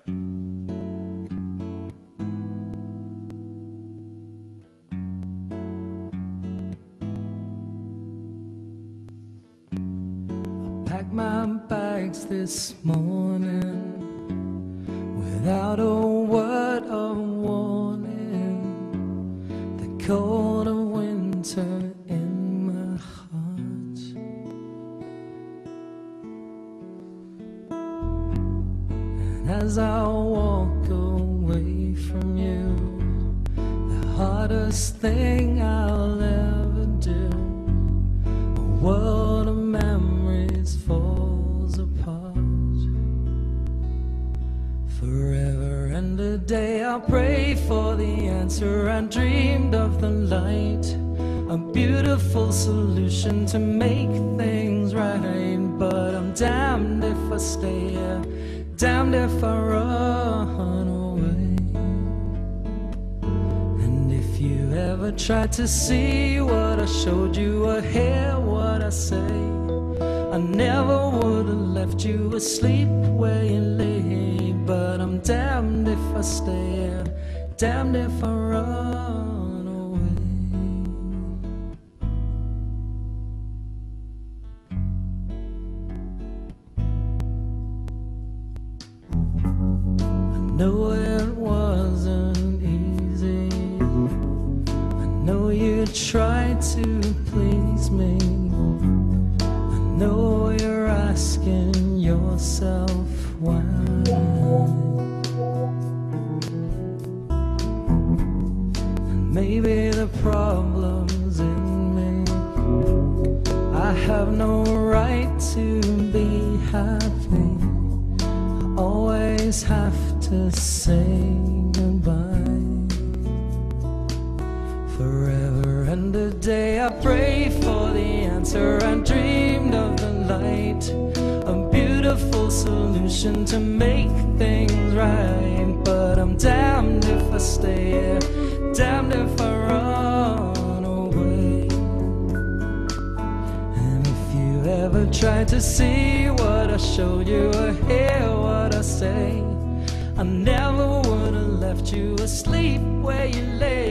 Packed my bags this morning without a word of warning. The cold of winter in my heart, and as I walk away from you, the hardest thing I'll ever do, a world of memories falls apart. Forever and a day I pray for the answer. I dreamed of the light, a beautiful solution to make things right. But I'm damned if I stay here, damned if I run away. And if you ever tried to see what I showed you or hear what I say, I never would have left you asleep where you lay. But I'm damned if I stay here, damned if I run away. I know it wasn't easy, I know you tried to please me, I know you're asking yourself why. And maybe the problem's in me, I have no right to be happy, I always have to say goodbye. Forever and a day I pray for the answer. I dreamed of the light, a beautiful solution to make things right. But I'm damned if I stay here, damned if I run away. And if you ever tried to see what I showed you or hear what I say, I never would have left you asleep where you lay.